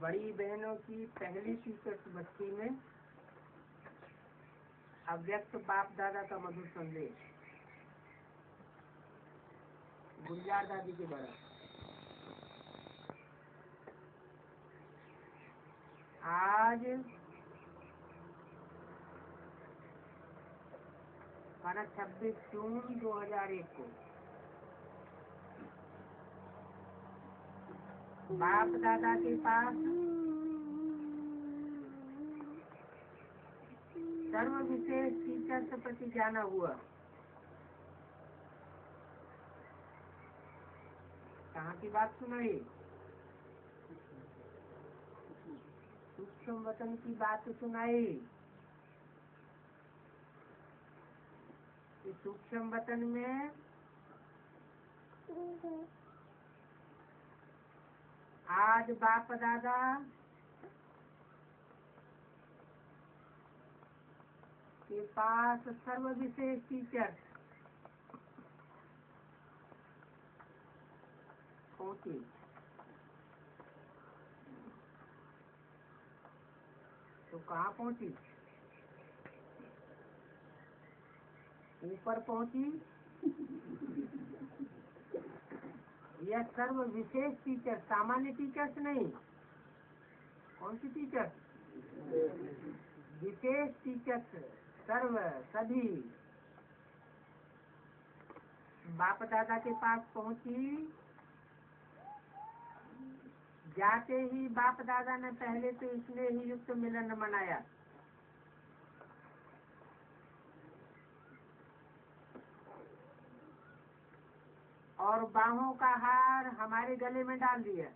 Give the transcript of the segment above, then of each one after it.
बड़ी बहनों की पहली टीचर्स बच्ची में अव्यक्त बाप दादा का मधुर संदेश। गुलजार दादी के द्वारा। आज 26 जून 2001 को बाप दादा के पास सर्व विशेष टीचर से प्रति जाना हुआ। कहाँ की बात सुनाई? सूक्ष्म वतन की बात सुनाई। इस सूक्ष्म वतन में आज बाप दादा के पास सर्व विशेष टीचर पहुंची। तो कहाँ पहुंची? ऊपर पहुंची। यह सर्व विशेष टीचर, सामान्य टीचर्स नहीं। कौन सी टीचर? विशेष टीचर्स, सर्व सभी बाप दादा के पास पहुंची। जाते ही बाप दादा ने पहले तो इसलिए ही युक्त मिलन मनाया। और बाहों का हार हमारे गले में डाल दिया।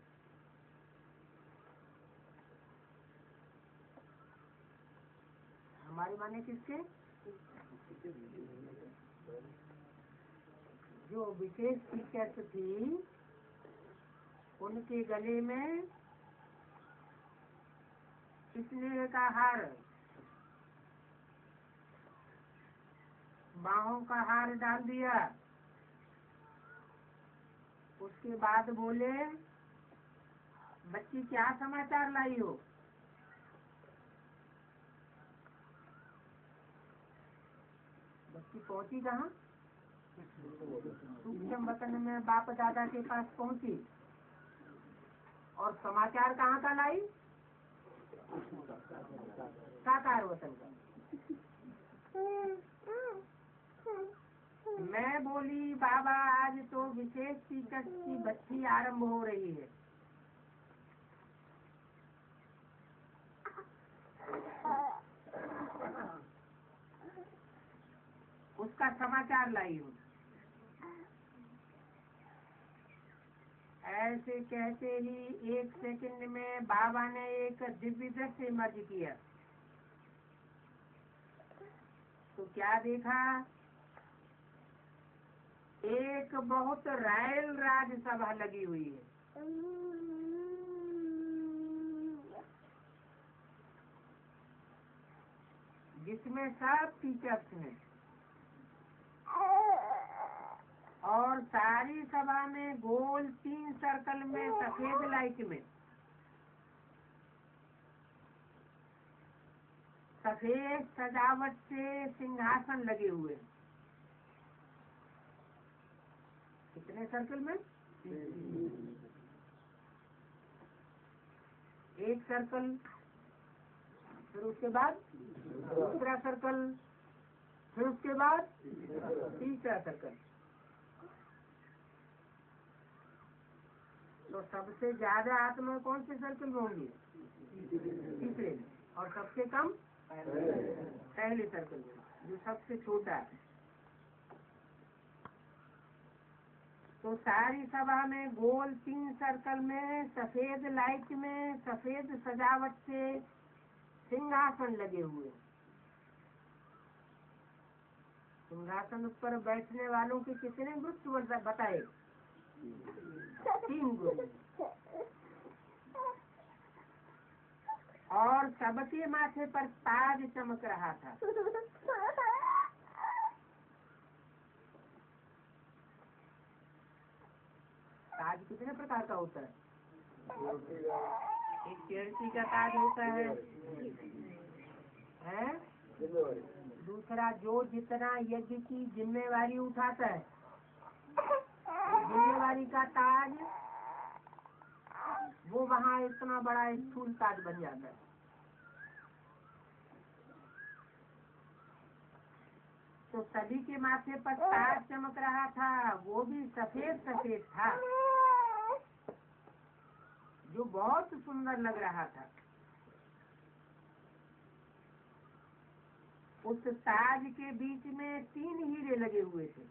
हमारे माने किसके? जो विशेष टीचर्स थी उनके गले में स्नेह का हार, बाहों का हार डाल दिया। उसके बाद बोले, बच्ची क्या समाचार लाई हो? बच्ची पहुंची कहाँ? सूक्ष्म वतन में बाप दादा के पास पहुंची। और समाचार कहाँ का लाई? साकार वतन का। मैं बोली, बाबा आज तो विशेष टीचर की बच्ची आरंभ हो रही है। उसका समाचार लाई हूँ। ऐसे कहते ही 1 सेकंड में बाबा ने एक दिव्य दृश्य इमर्ज किया। तो क्या देखा? एक बहुत रॉयल राजसभा लगी हुई है। जिसमें सब टीचर्स हैं और सारी सभा में गोल 3 सर्कल में सफेद लाइट में सफेद सजावट से सिंहासन लगे हुए। कितने सर्कल में? एक सर्कल, फिर उसके बाद दूसरा सर्कल, फिर उसके बाद तीसरा सर्कल। तो सबसे ज्यादा आत्मा कौन से सर्कल में होंगी? तीसरे में। और सबसे कम पहले सर्कल में, जो सबसे छोटा है। तो सारी सभा में गोल 3 सर्कल में सफेद लाइट में सफेद सजावट से सिंहासन लगे हुए। सिंहासन पर बैठने वालों के कितने ग्रुप बताए? 3 ग्रुप। और सबके माथे पर ताज चमक रहा था। ताज कितने प्रकार का होता है? एक चेरसी का ताज होता है? दूसरा जो जितना यज्ञ की जिम्मेवारी उठाता है, जिम्मेवारी का ताज, वो वहाँ इतना बड़ा स्थूल ताज बन जाता है। तो सभी के माथे पर ताज चमक रहा था, वो भी सफेद सफेद था, जो बहुत सुंदर लग रहा था। उस ताज के बीच में 3 हीरे लगे हुए थे।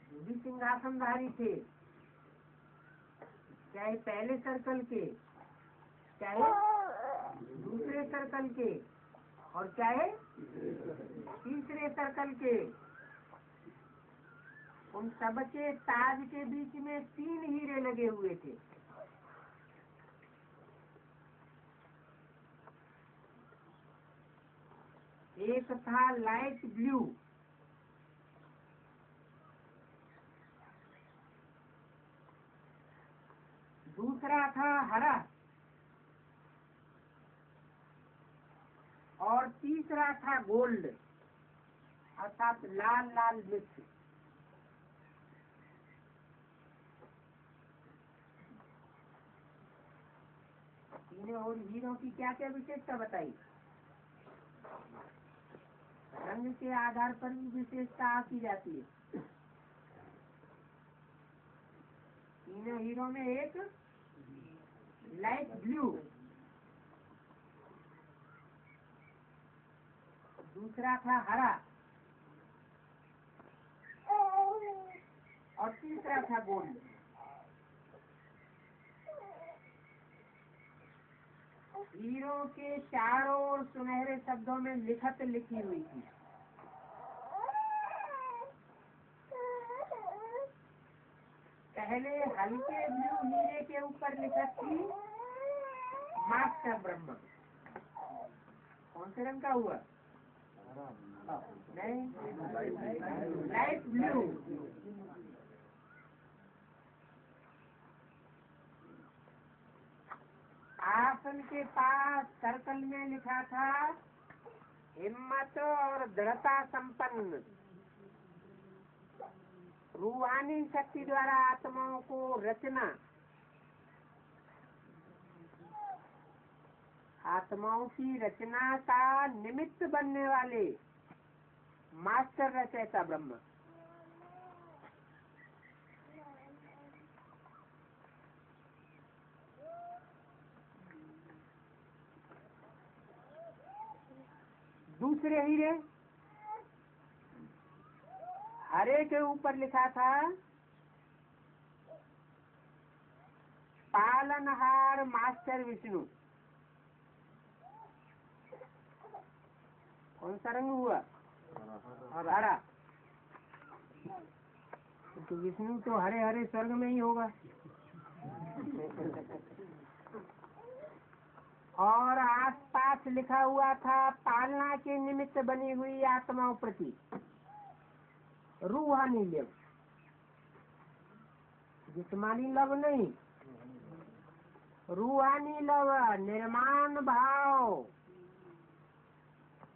जो भी सिंहासनधारी थे, चाहे पहले सर्कल के, चाहे दूसरे सर्कल के, और चाहे तीसरे सर्कल के, उन सबके ताज के बीच में 3 हीरे लगे हुए थे। एक था लाइट ब्लू, दूसरा था हरा, और तीसरा था गोल्ड, अर्थात लाल लाल मिर्च। तीनों और हीरों की क्या क्या विशेषता बताई? रंग के आधार पर भी विशेषता आती जाती है। तीनों हीरो में एक लाइट ब्लू, दूसरा था हरा, और तीसरा था गोल्ड। हीरो के चारों ओर सुनहरे शब्दों में लिखत लिखी हुई थी। पहले हल्के ब्लू हीरे के ऊपर लिखत थी मास्टर ब्रह्म। कौन से रंग का हुआ? नहीं, लाइट ब्लू। आसन के पास सर्कल में लिखा था हिम्मत और दृढ़ता संपन्न, रूहानी शक्ति द्वारा आत्माओं को रचना, आत्माओं की रचना का निमित्त बनने वाले मास्टर रचयिता ब्रह्म। दूसरे हीरे हरे के ऊपर लिखा था पालनहार मास्टर विष्णु। कौन सा रंग हुआ? हरा। तो विष्णु तो हरे हरे स्वर्ग में ही होगा। और आसपास लिखा हुआ था पालना के निमित्त बनी हुई आत्माओं प्रति रूहानी लव, जिस्मानी लव नहीं, रूहानी लव, निर्माण भाव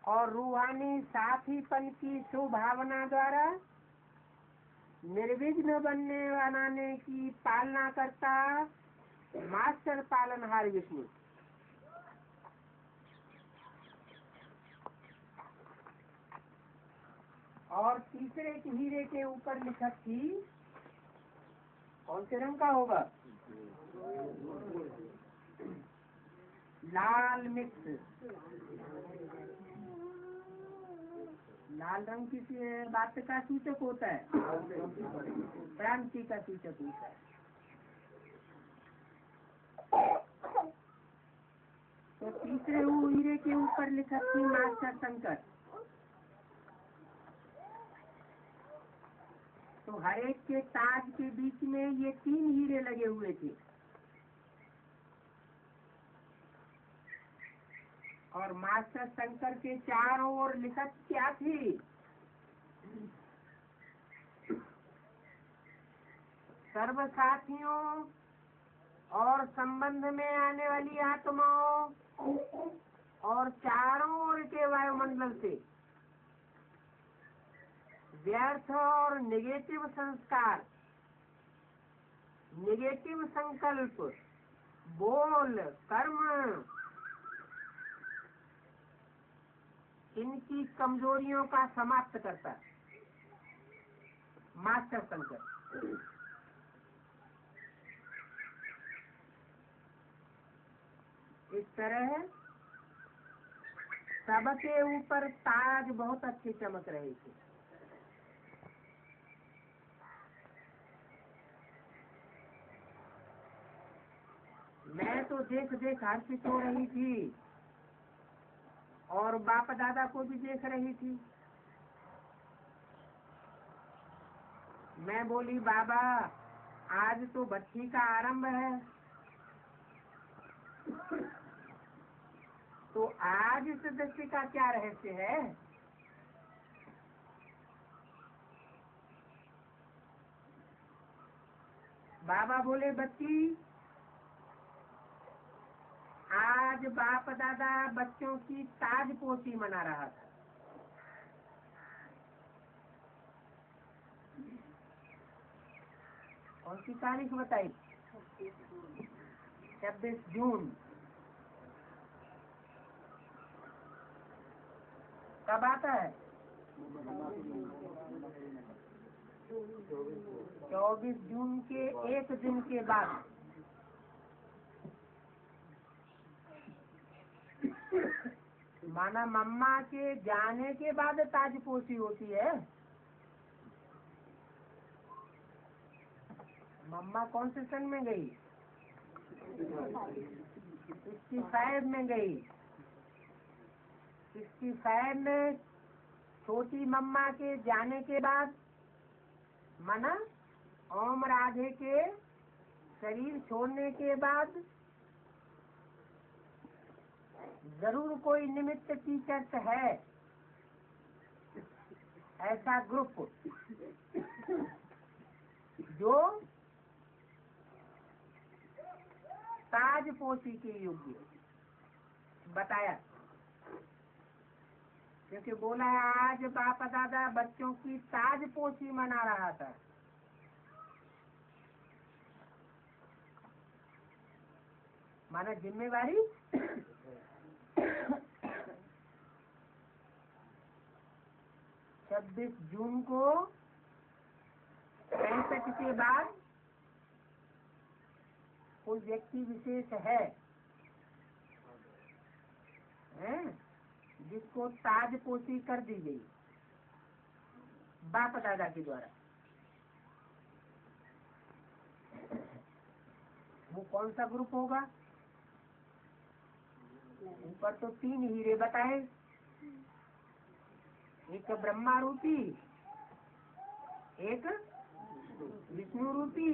और रूहानी साथीपन की सुभावना द्वारा निर्विघ्न बनाने की पालना करता मास्टर पालनहार विष्णु। और तीसरे हीरे के ऊपर लिखत थी, कौन से रंग का होगा? लाल मिक्स। लाल रंग किसी बात का सूचक होता है, क्रांति का सूचक होता है। तो तीसरे हीरे के ऊपर लिखा थी मास्टर शंकर। तो हर एक के ताज के बीच में ये 3 हीरे लगे हुए थे और मास्टर शंकर के चारों ओर लिखत क्या थी? सर्व साथियों और संबंध में आने वाली आत्माओं और चारों ओर के वायुमंडल से व्यर्थ और नेगेटिव संस्कार, नेगेटिव संकल्प, बोल, कर्म, इनकी कमजोरियों का समाप्त करता है मास्टर शंकर। इस तरह सबके ऊपर ताज बहुत अच्छे चमक रहे थे। मैं तो देख देख हर्षित हो रही थी और बाप दादा को भी देख रही थी। मैं बोली, बाबा आज तो बच्ची का आरंभ है, तो आज इस दृश्य का क्या रहस्य है? बाबा बोले, बच्ची आज बाप दादा बच्चों की ताजपोशी मना रहा था। कौन सी तारीख बताई? 26 जून। कब आता है? 24 जून के एक दिन के बाद। माना मम्मा के जाने के बाद ताजपोशी होती है। मम्मा कौन से सन में गई? 65 में गई। 65 में छोटी मम्मा के जाने के बाद माना ओम राधे के शरीर छोड़ने के बाद जरूर कोई निमित्त टीचर्स है, ऐसा ग्रुप जो ताजपोशी के योग्य बताया। क्योंकि बोला है आज बाप दादा बच्चों की ताजपोशी मना रहा था। माना जिम्मेवारी 26 जून को 65 के बाद कोई व्यक्ति विशेष है जिसको ताजपोशी कर दी गई बाप दादा के द्वारा, वो कौन सा ग्रुप होगा? ऊपर तो 3 हीरे बताए, एक ब्रह्मा रूपी, एक विष्णु रूपी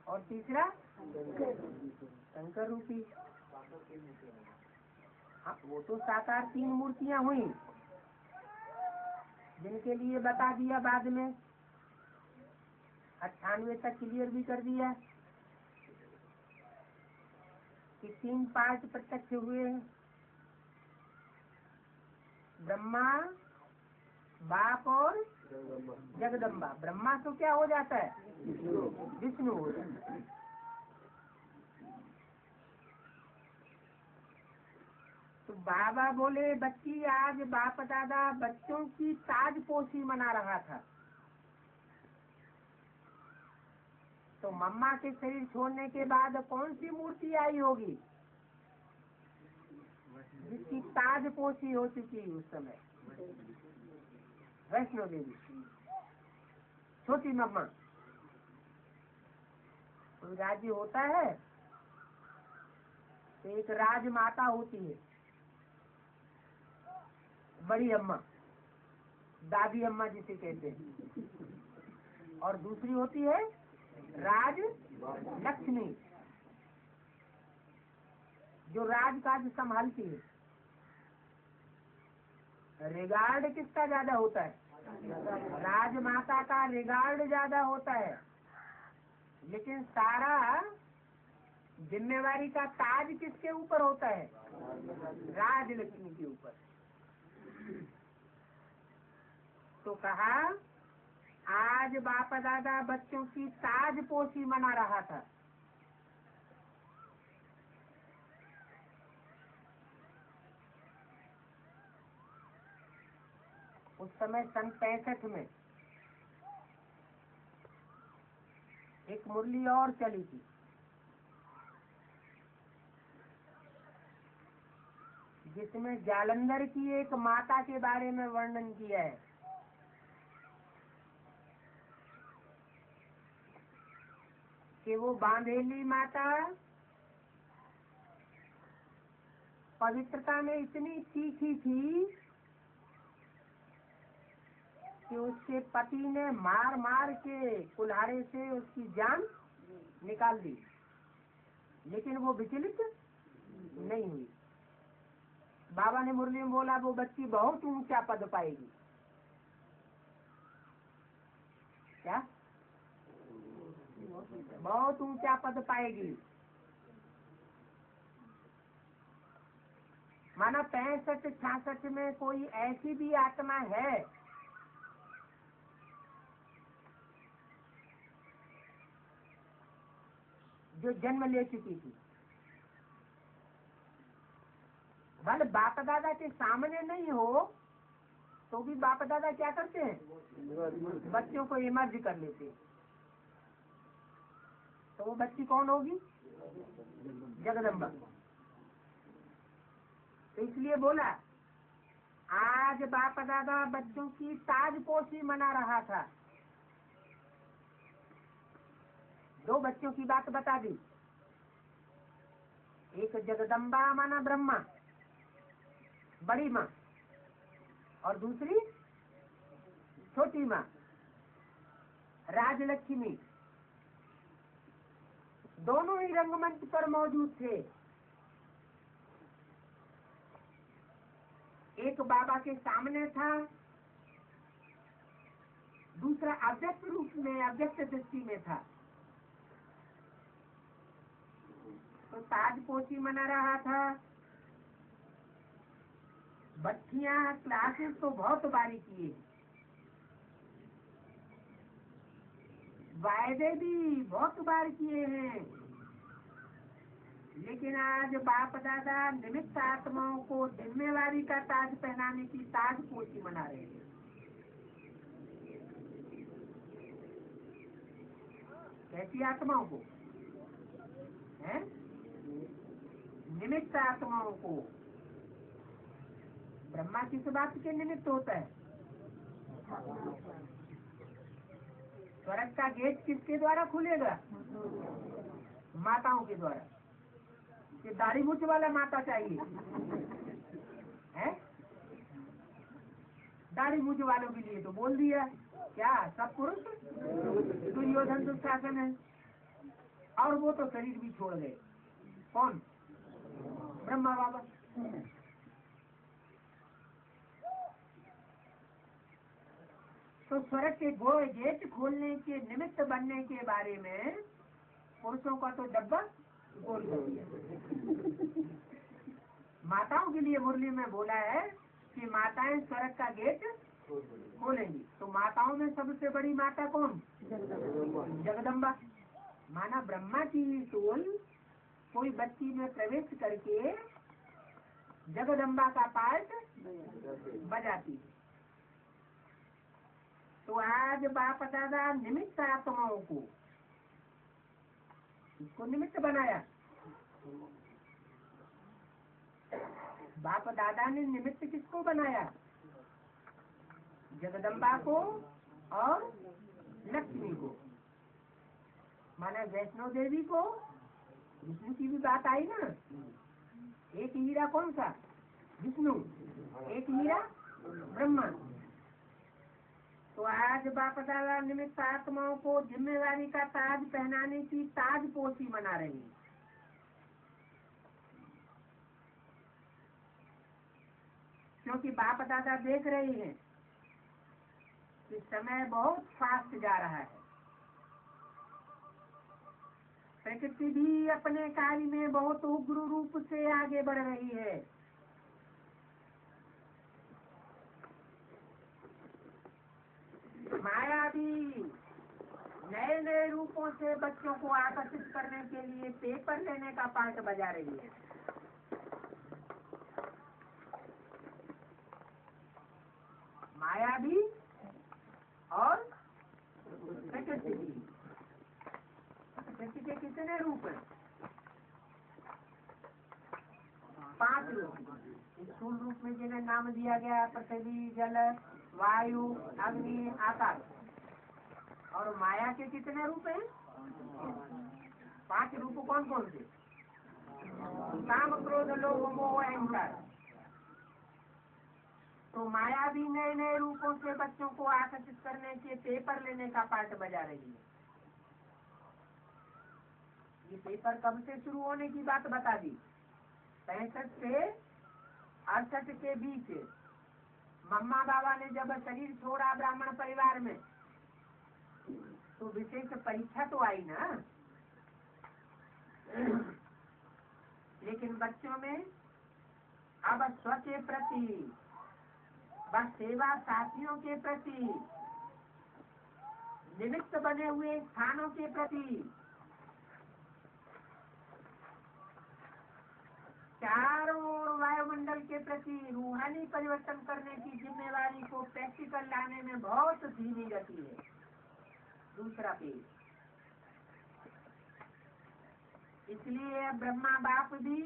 और तीसरा शंकर रूपी। हाँ, वो तो साकार 3 मूर्तियां हुई, जिनके लिए बता दिया बाद में 98 तक क्लियर भी कर दिया कि 3 पार्ट प्रत्यक्ष हुए हैं। ब्रह्मा, बाप और जगदम्बा। ब्रह्मा तो क्या हो जाता है? विष्णु हो जाता है। तो बाबा बोले बच्ची आज बाप दादा बच्चों की ताजपोशी मना रहा था, तो मम्मा के शरीर छोड़ने के बाद कौन सी मूर्ति आई होगी जिसकी ताजपोशी हो चुकी उस समय? वैष्णो देवी, छोटी मम्मा। कोई राज्य होता है तो एक राजमाता होती है, बड़ी अम्मा, दादी अम्मा जिसे कहते हैं, और दूसरी होती है राज लक्ष्मी, जो राजकाज संभालती है। रिगार्ड किसका ज्यादा होता है? राजमाता का रिगार्ड ज्यादा होता है, लेकिन सारा जिम्मेवारी का ताज किसके ऊपर होता है? राजलक्ष्मी के ऊपर। तो कहा आज बाप दादा बच्चों की ताजपोशी मना रहा था। उस समय सन 65 में एक मुरली और चली थी, जिसमें जालंधर की एक माता के बारे में वर्णन किया है। कि वो बांधेली माता पवित्रता में इतनी तीखी थी कि उसके पति ने मार मार के कुल्हाड़े से उसकी जान निकाल दी, लेकिन वो विचलित नहीं हुई। बाबा ने मुरली में बोला वो बच्ची बहुत ऊंचा पद पाएगी। क्या? बहुत ऊंचा पद पाएगी। माना 65-66 में कोई ऐसी भी आत्मा है जो जन्म ले चुकी थी। भले बाप दादा के सामने नहीं हो तो भी बाप दादा क्या करते हैं? बच्चों को इमर्ज कर लेते हैं। तो वो बच्ची कौन होगी? जगदम्बा। तो इसलिए बोला आज बाप दादा बच्चों की ताजपोशी मना रहा था। 2 बच्चों की बात बता दी, एक जगदम्बा माना ब्रह्मा बड़ी माँ, और दूसरी छोटी माँ राजलक्ष्मी। दोनों ही रंगमंच पर मौजूद थे। एक बाबा के सामने था, दूसरा अव्यक्त रूप में अव्यक्त दृष्टि में था। तो ताजपोशी मना रहा था। बच्चियां क्लासेस तो बहुत बारी किए, वायदे भी बहुत बार किए हैं, लेकिन आज बाप दादा निमित्त आत्माओं को जिम्मेवारी का ताज पहनाने की ताजपोशी मना रहे हैं। कैसी आत्माओं को? हैं? निमित्त आत्माओं को ब्रह्मा किस बात के निमित्त होता है? स्वर्ग का गेट किसके द्वारा खुलेगा? माताओं के द्वारा। कि दाढ़ी मूछ वाला माता चाहिए है? दाढ़ी मूछ वालों के लिए तो बोल दिया क्या सब पुरुष? दुर्योधन दुशासन है, और वो तो शरीर भी छोड़ गए। कौन? ब्रह्मा बाबा। तो स्वर्ग के गेट खोलने के निमित्त बनने के बारे में पुरुषों का तो डब्बा गोल कर दिया। माताओं के लिए मुरली में बोला है कि माताएं स्वर्ग का गेट खोलेंगी। तो माताओं में सबसे बड़ी माता कौन? जगदम्बा। माना ब्रह्मा की टोल कोई बच्ची में प्रवेश करके जगदम्बा का पाठ बजाती है। तो आज बाप दादा निमित्त आत्माओं को इसको निमित्त बनाया। बाप दादा ने निमित्त किसको बनाया? जगदम्बा को और लक्ष्मी को। माना वैष्णो देवी को विष्णु की भी बात आई ना। एक हीरा कौन सा? विष्णु। एक हीरा ब्रह्मा। तो आज बाप दादा निमित्त आत्माओं को जिम्मेवारी का ताज पहनाने की ताजपोशी मना रही है। क्योंकि बाप दादा देख रहे हैं कि समय बहुत फास्ट जा रहा है। प्रकृति भी अपने कार्य में बहुत उग्र रूप से आगे बढ़ रही है। माया भी नए नए रूपों से बच्चों को आकर्षित करने के लिए पेपर लेने का पाठ बजा रही है। माया भी और प्रकृति भी। प्रकृति के कितने रूप हैं? 5 रूप। स्थूल रूप में जिन्हें नाम दिया गया पृथ्वी, जल, वायु, अग्नि, आकाश। और माया के कितने रूप हैं? 5 रूप। कौन कौन से? काम, क्रोध, लोभ, मोह, अहंकार। तो माया भी नए नए रूपों से बच्चों को आकर्षित करने के पेपर लेने का पाठ बजा रही है। ये पेपर कब से शुरू होने की बात बता दी? 65 से 68 के बीच मम्मा बाबा ने जब शरीर छोड़ा ब्राह्मण परिवार में, तो विशेष परीक्षा तो आई ना। लेकिन बच्चों में अब स्व के प्रति, बस सेवा साथियों के प्रति, निमित्त बने हुए स्थानों के प्रति, चारों ओर वायुमंडल के प्रति रूहानी परिवर्तन करने की जिम्मेवारी को प्रैक्टिकल लाने में बहुत धीमी गति है। दूसरा पेज। इसलिए ब्रह्मा बाप भी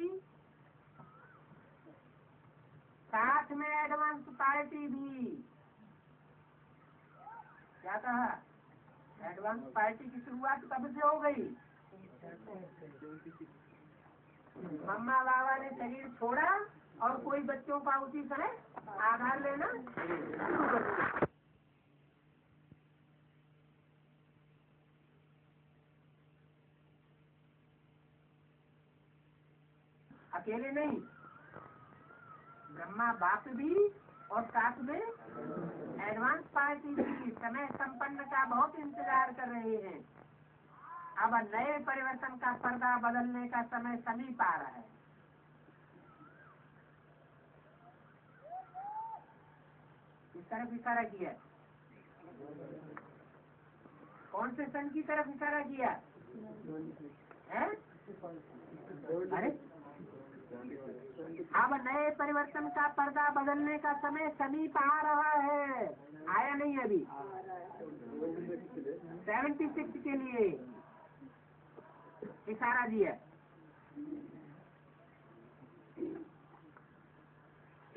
साथ में एडवांस पार्टी भी। क्या कहा? एडवांस पार्टी की शुरुआत कब से हो गई? मम्मा बाबा ने शरीर छोड़ा और कोई बच्चों का उसी समय आधार लेना शुरू कर दिया। अकेले नहीं, ब्रह्मा बाप भी और साथ में एडवांस पार्टी भी समय संपन्न का बहुत इंतजार कर रहे हैं। अब नए परिवर्तन का पर्दा बदलने का समय समीप आ रहा है। इस तरफ इशारा किया। कौन से सन की तरफ इशारा किया है? अरे अब नए परिवर्तन का पर्दा बदलने का समय समीप आ रहा है। आया नहीं अभी। 76 के लिए इशारा दिया।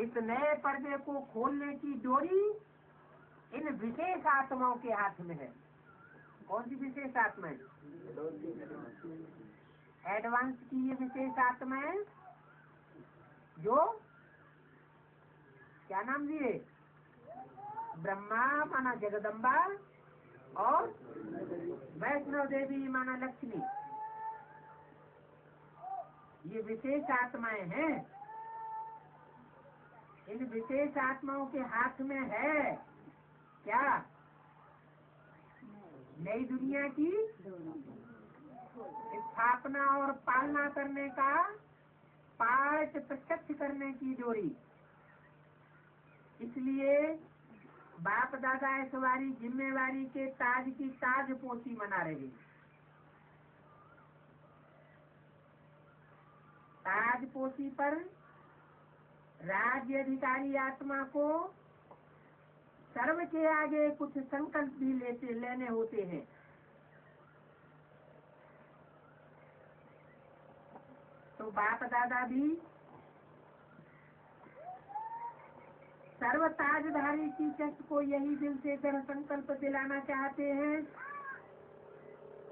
इस नए पर्दे को खोलने की डोरी इन विशेष आत्माओं के हाथ में है। कौन सी विशेष आत्माएं? एडवांस की ये विशेष आत्माएं जो क्या नाम दिए? ब्रह्मा माना जगदम्बा और वैष्णव देवी माना लक्ष्मी। ये विशेष आत्माएं हैं। इन विशेष आत्माओं के हाथ में है क्या? नई दुनिया की स्थापना और पालना करने का पाठ प्रत्यक्ष करने की डोरी। इसलिए बाप दादा इस बारी जिम्मेवारी के ताज की ताज पोशी मना रहे। ताज पोशी पर राज्य अधिकारी आत्मा को सर्व के आगे कुछ संकल्प भी लेने होते हैं। तो बाप दादा भी सर्व ताजधारी टीचर्स को यही दिल से दृढ़ संकल्प दिलाना चाहते हैं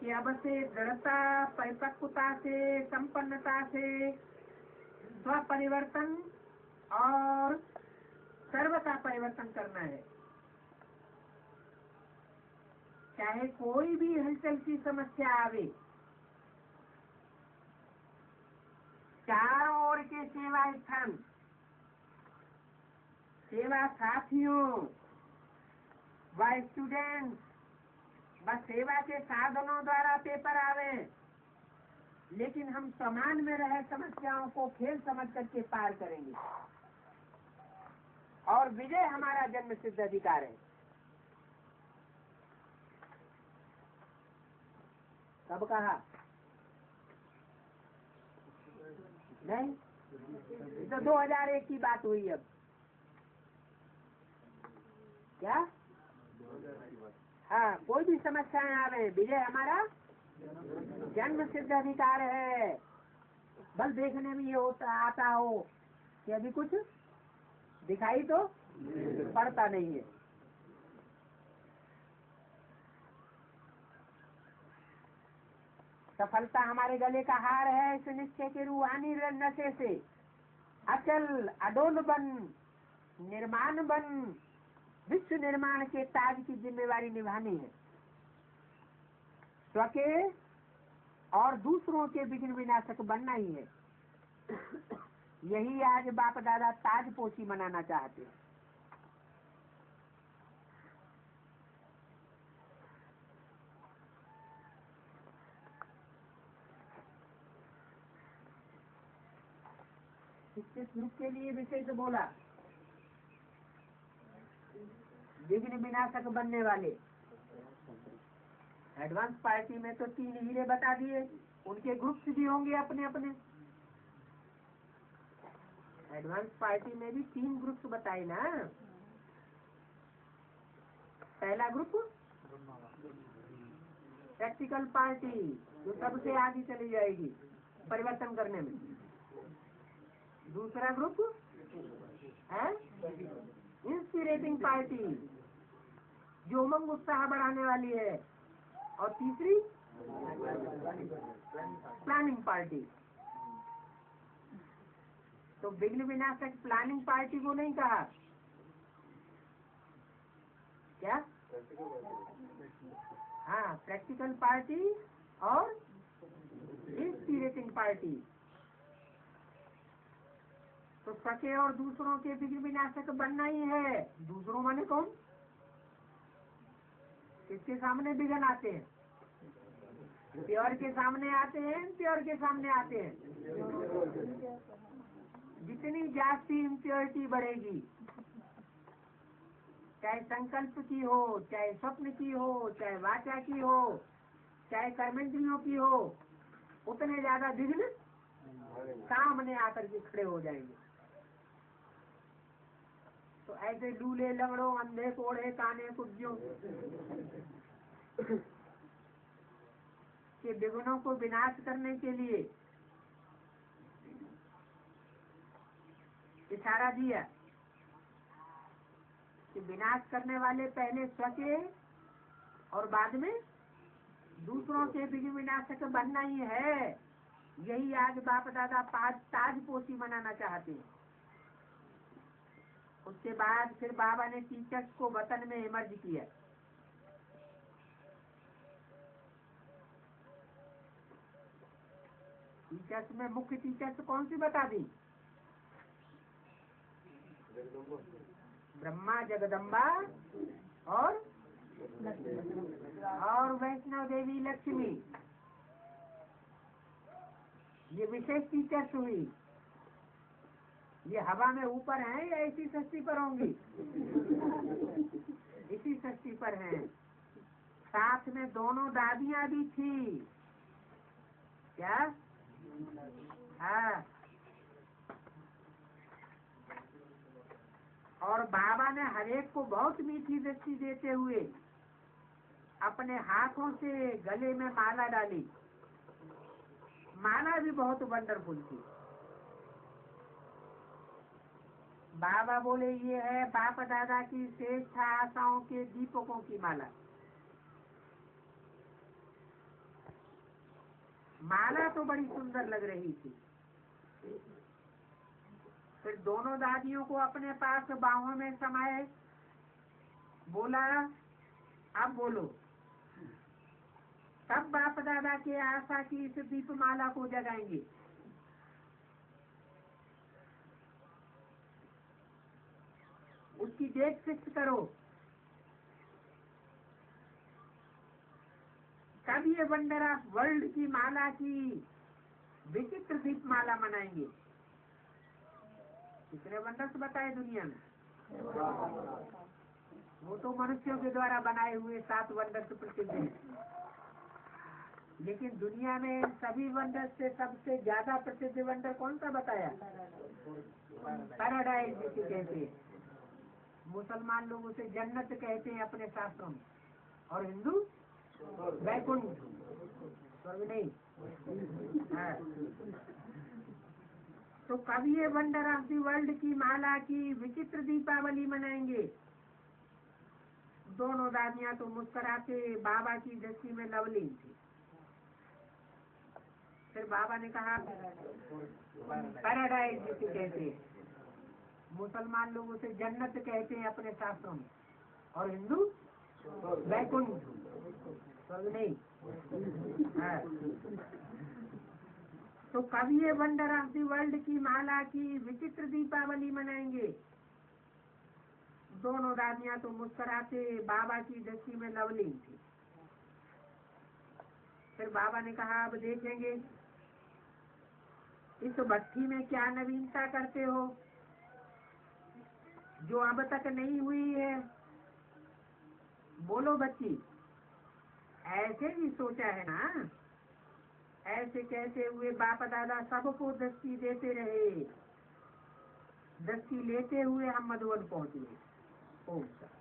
कि अब से दृढ़ता, परिपक्वता से, संपन्नता से स्व परिवर्तन और सर्व का परिवर्तन करना है। चाहे कोई भी हलचल की समस्या आवे, चारों ओर के सेवा स्थान, सेवा साथियों व स्टूडेंट्स व सेवा के साधनों द्वारा पेपर आवे, लेकिन हम समान में रहे समस्याओं को खेल समझ करके पार करेंगे और विजय हमारा जन्म सिद्ध अधिकार है। कब कहा? नहीं, तो 2001 की बात हुई। अब क्या? हाँ, कोई भी समस्याएं आ रहे, विजय हमारा जन्म सिद्ध अधिकार है। बस देखने में ये होता आता हो कि अभी कुछ दिखाई तो पड़ता नहीं है। सफलता हमारे गले का हार है। इस निश्चय के रूहानी नशे से अचल अडोल बन, निर्माण बन, विश्व निर्माण के ताज की जिम्मेवारी निभानी है। स्व के और दूसरों के विघ्न विनाशक बनना ही है। यही आज बाप दादा ताजपोशी मनाना चाहते हैं। किस ग्रुप के लिए विशेष बोला? विघ्न विनाशक बनने वाले। एडवांस पार्टी में तो 3 हीरे बता दिए, उनके ग्रुप्स भी होंगे अपने अपने। एडवांस पार्टी में भी 3 ग्रुप्स बताए ना। पहला ग्रुप प्रैक्टिकल पार्टी, जो सबसे आगे चली जाएगी परिवर्तन करने में। दूसरा ग्रुप है इंस्पिरेटिंग पार्टी, जो उमंग उत्साह बढ़ाने वाली है। और तीसरी प्लानिंग पार्टी। तो विघ्न विनाशक प्लानिंग पार्टी को नहीं कहा क्या? हाँ, प्रैक्टिकल पार्टी और इंस्पिरेटिंग पार्टी। तो सके और दूसरों के विघ्न विनाशक बनना ही है। दूसरों माने कौन? किसके सामने विघ्न आते हैं? प्योर के सामने आते हैं, प्योर के सामने आते हैं। जितनी जास्ती इम्प्योरिटी बढ़ेगी, चाहे संकल्प की हो, चाहे स्वप्न की हो, चाहे वाचा की हो, चाहे कर्मेंद्रियों की हो, उतने ज्यादा विघ्न सामने आकर के खड़े हो जाएंगे। तो ऐसे लूले लंगड़ों, अंधे कोढ़े, काने कुब्जियों के विघ्नों को विनाश करने के लिए इशारा दिया विनाश करने वाले पहले स्वके और बाद में दूसरों के भी विनाशक बनना ही है। यही आज बाप दादा ताजपोशी मनाना चाहते हैं। उसके बाद फिर बाबा ने टीचर्स को वतन में इमर्ज किया। टीचर्स में मुख्य टीचर्स कौन सी बता दी? ब्रह्मा जगदम्बा और वैष्णव देवी लक्ष्मी, ये विशेष टीचर्स हुई। ये हवा में ऊपर हैं या इसी सृष्टि पर होंगी? इसी सृष्टि पर हैं। साथ में दोनों दादियां भी थी। क्या? हाँ। और बाबा ने हरेक को बहुत मीठी दृष्टि देते हुए अपने हाथों से गले में माला डाली। माला भी बहुत वंडरफुल थी। बाबा बोले ये है बाप दादा की श्रेष्ठ आशाओं के दीपकों की माला। माला तो बड़ी सुंदर लग रही थी। फिर दोनों दादियों को अपने पास बाहों में समाये, बोला अब बोलो। तब बाप दादा के आशा की इस दीपमाला को जगाएंगे। उसकी डेट फिक्स करो। तब ये वंडर ऑफ वर्ल्ड की माला की विचित्र दीपमाला मनाएंगे। कितने वंडर्स बताए दुनिया में? वो तो मनुष्यों के द्वारा बनाए हुए 7 वंडर्स प्रसिद्ध हैं। लेकिन दुनिया में सभी वंडर से सबसे ज्यादा प्रसिद्ध वंडर कौन सा बताया? पैराडाइज जिसे कहते हैं। मुसलमान लोग उसे जन्नत कहते हैं अपने शास्त्रों में, और हिंदू वैकुंठ, स्वर्ग नहीं। हाँ। तो कब ये वंडर ऑफ दी वर्ल्ड की माला की विचित्र दीपावली मनाएंगे? दोनों दादियां तो मुस्कुराते बाबा की दृष्टि में लवलीन थी। फिर बाबा ने कहा पैराडाइज जिसे कहते हैं। मुसलमान लोग उसे जन्नत कहते हैं अपने शास्त्रों में, और हिंदू वैकुंठ, स्वर्ग नहीं। हाँ। तो कब ये वंडर ऑफ दी वर्ल्ड की माला की विचित्र दीपावली मनाएंगे? दोनों दादियां तो मुस्कुराते बाबा की दृष्टि में लवलीन थी। फिर बाबा ने कहा अब देखेंगे इस भट्टी में क्या नवीनता करते हो जो अब तक नहीं हुई है। बोलो बच्ची, ऐसे ही सोचा है ना? ऐसे कहते हुए बाप दादा सबको दृष्टि देते रहे। दृष्टि लेते हुए हम मधुबन पहुंच गए। ओम शांति।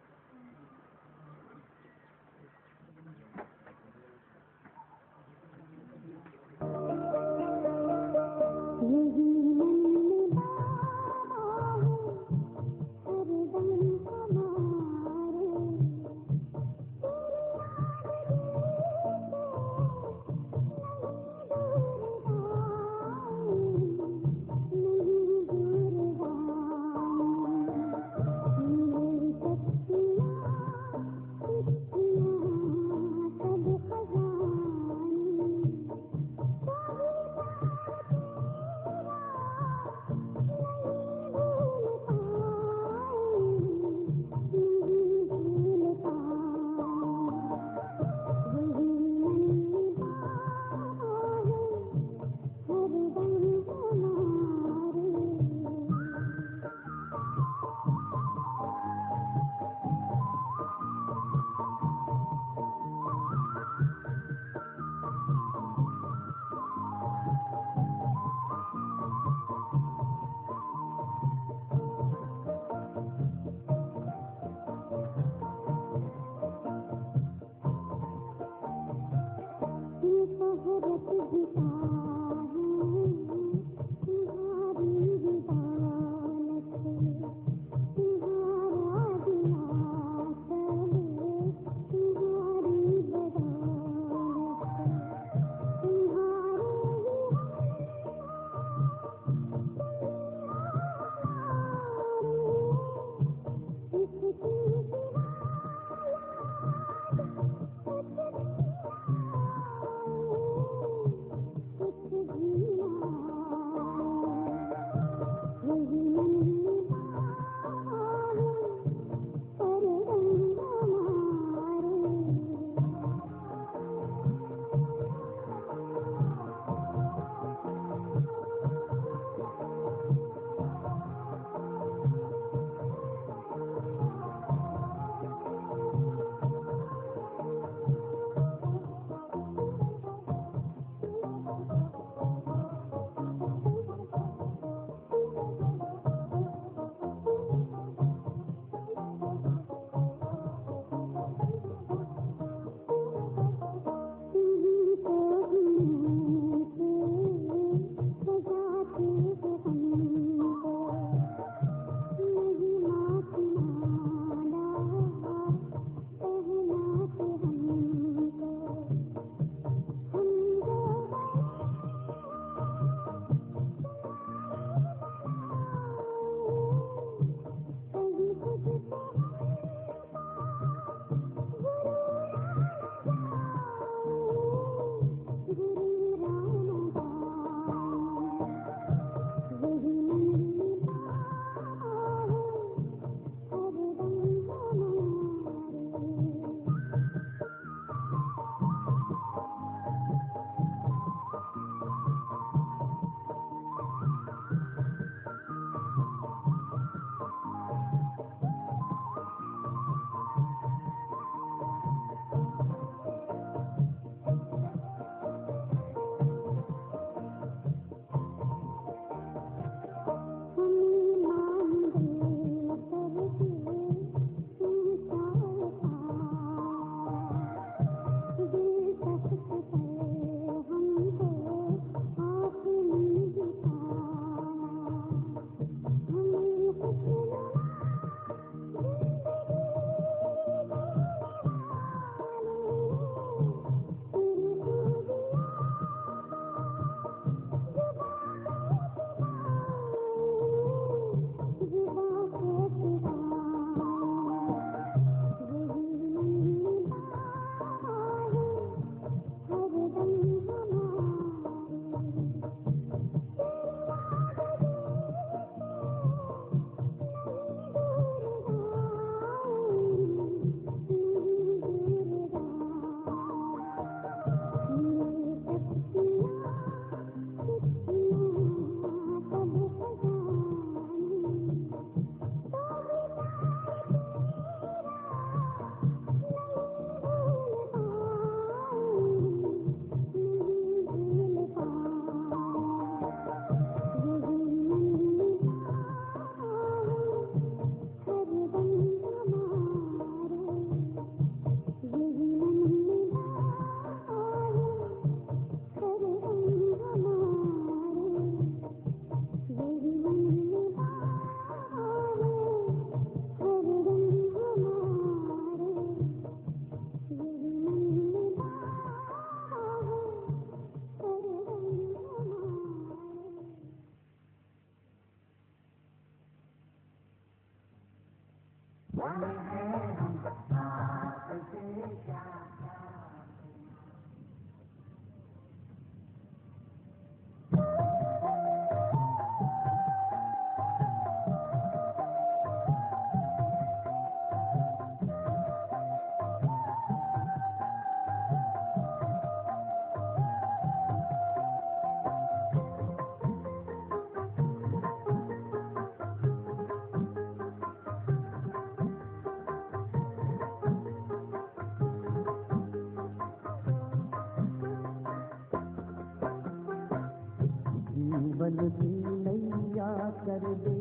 जीवन की नैया कर दे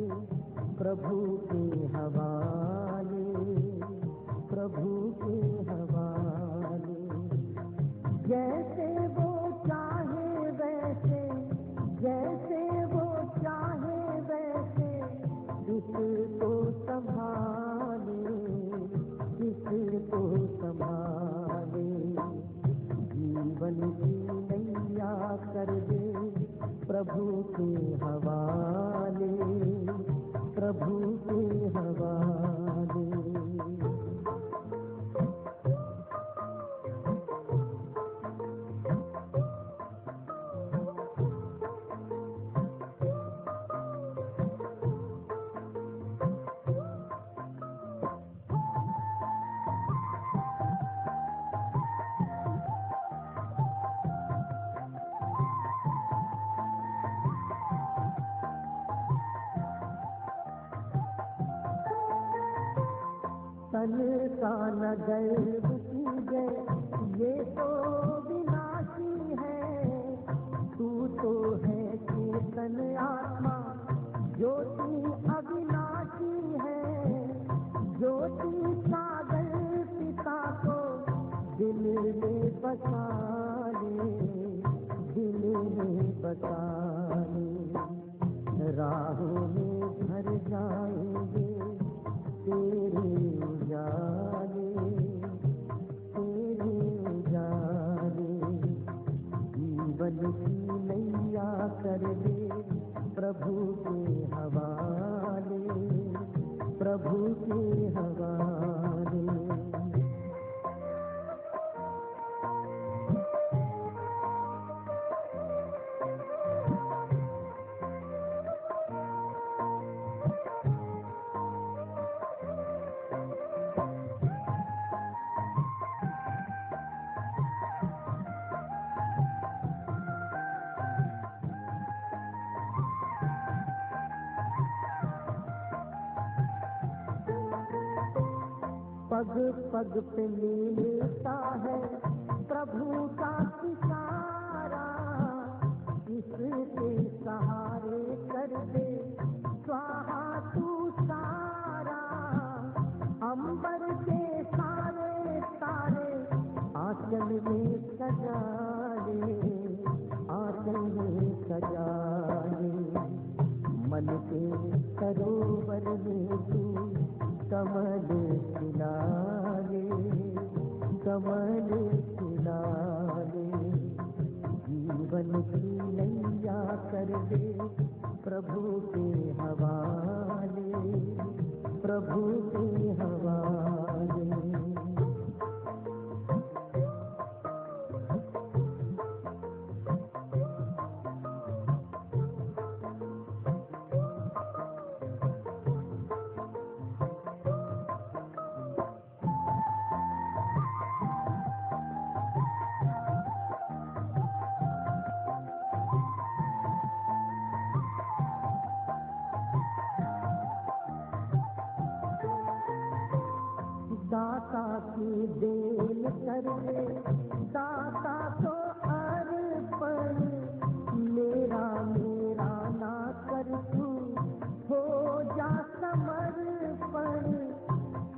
प्रभु के हवाले, प्रभु के हवाले। जैसे वो चाहे वैसे, जैसे वो चाहे वैसे इसको संभाले, इसको संभाले। जीवन की नैया कर दे प्रभु के हवाले, प्रभु के हवाले। तन का न गर्व कीजे, ये तो विनाशी है। तू तो है चेतन आत्मा, ज्योति अविनाशी है। ज्योति सागर पिता को दिल में बसा ले, दिल में बसा ले। राहों में भर जाएंगे तेरे उजाले, तेरे उजाले। जीवन की नैया कर दे प्रभु के हवाले, प्रभु के हवाले। पग पग पे मिलता है प्रभु का इशारा, इसके सहारे कर दे स्वाहा तू सारा। अंबर के सारे तारे आंचल में सजा ले, आंचल में सजा ले। मन के सरोवर में तू कमल खिला ले, कमल खिला ले। जीवन की नैया कर दे प्रभु के हवाले, प्रभु के हवाले। दाता की देन कर दे, दाता को अर्पण। मेरा मेरा ना कर तू हो जा समर्पण।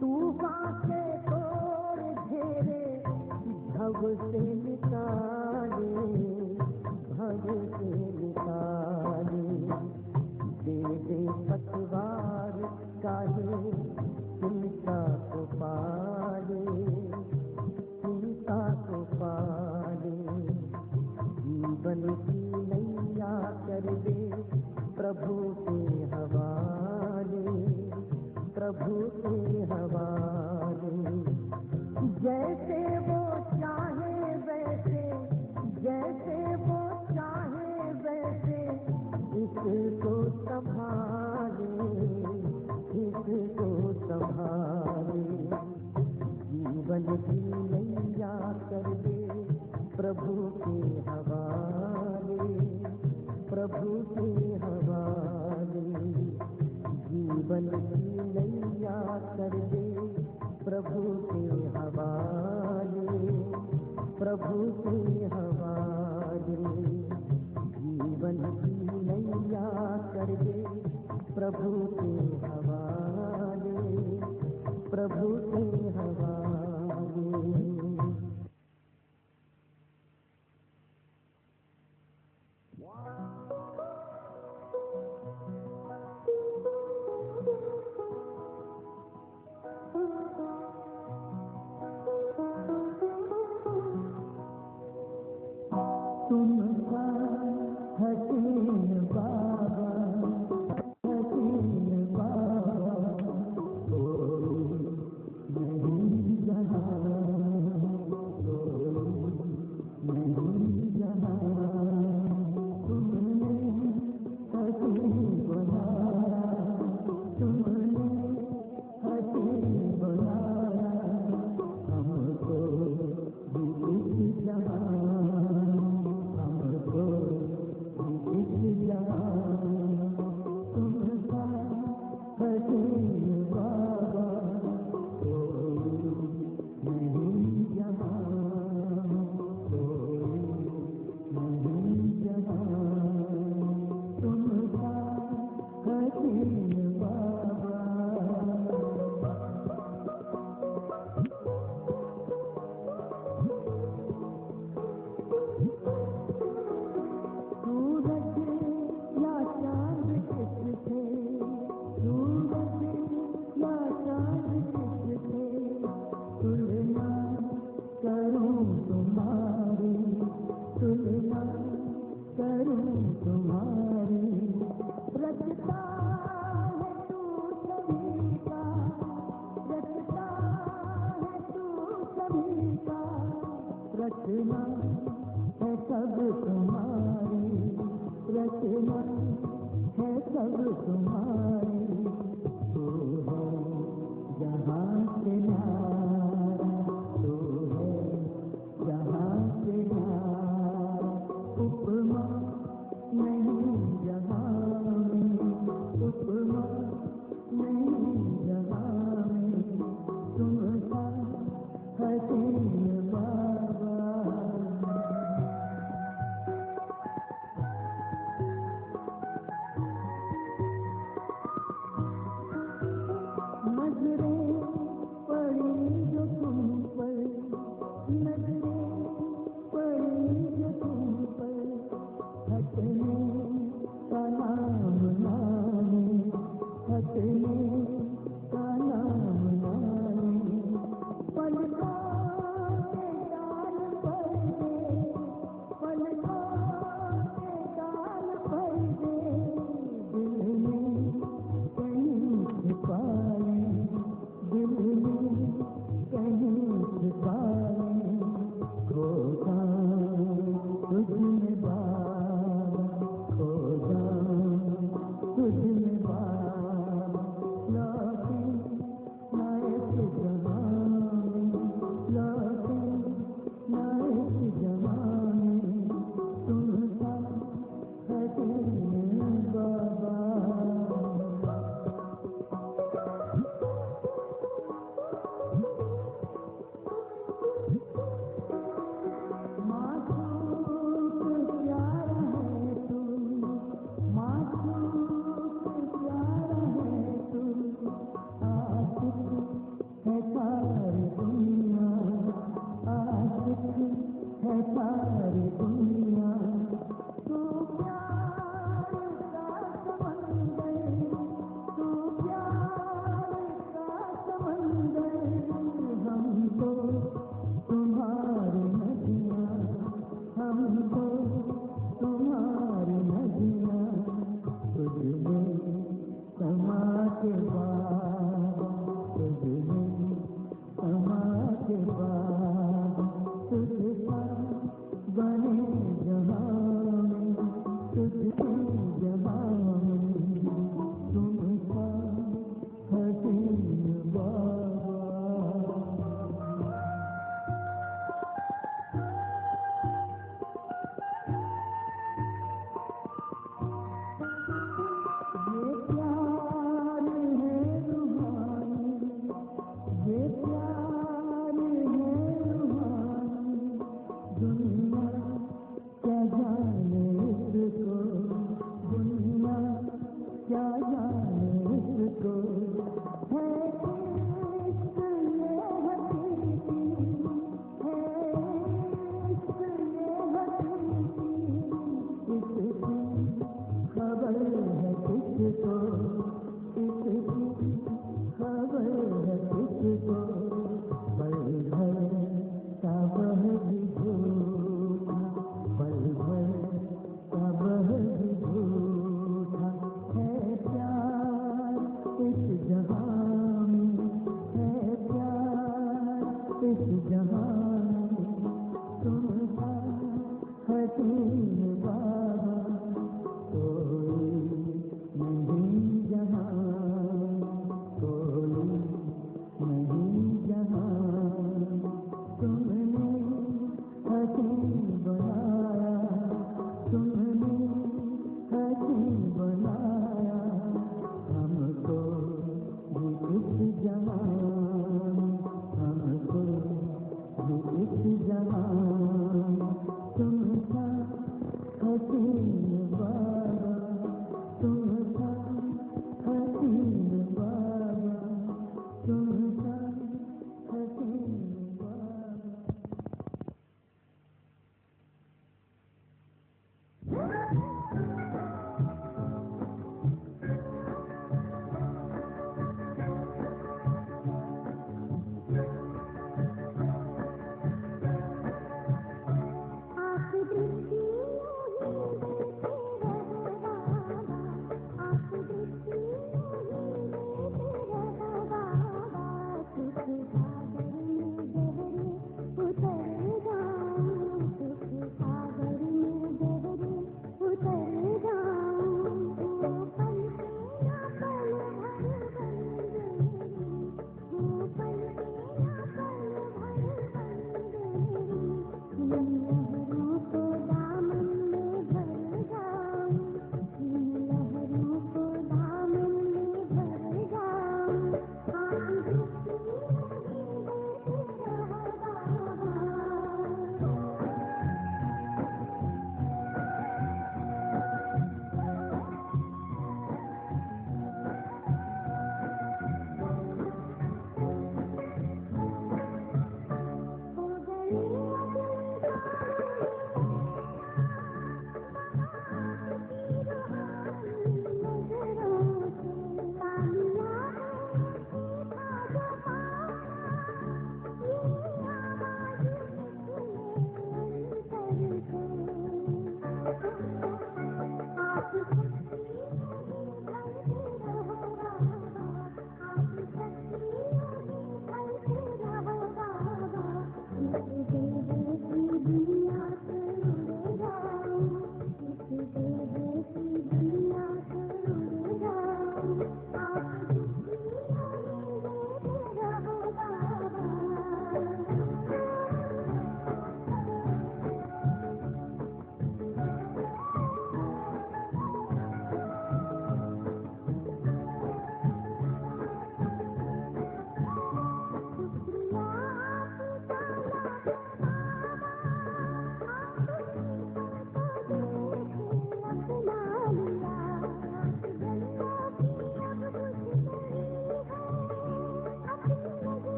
तूफान से तोड़ घेरे भव से निकाले, भव से निकाले। दे दे पतवार काहे चिंता को पाले, चिंता को पाले। जीवन की नैया कर दे प्रभु के हवाले, प्रभु के हवाले। जैसे वो चाहे वैसे, जैसे वो चाहे वैसे इसको संभाले, इसको संभाले। जीवन की नैया कर दे प्रभु के हवाले, प्रभु के हवाले। जीवन की नैया कर दे प्रभु के हवाले, प्रभु के हवाले। जीवन की नैया दिया कर दे प्रभु के हवाले, प्रभु के हवाले। तुम सा हसीन बाबा, हसीन बाबा नहीं जहाँ, नहीं जहाँ। तुमने हसीन बनाया, तुमने हसीन बनाया हमको भी इस जहाँ, हमको भी इस जहाँ। तुम सा हसीन बाबा कोई नहीं जहाँ, कोई नहीं जहाँ। तुम सा हसीन बाबा। सूरज या चांद किससे, सूरज या चांद किससे तुलना करूं तुम्हारी, तुलना करूं तुम्हारी। रचता है तू सभी का, रचता है तू सभी का। रचना है सब तुम्हारी, रचना है सब तुम्हारी। तू है जहाँ से न्यारा,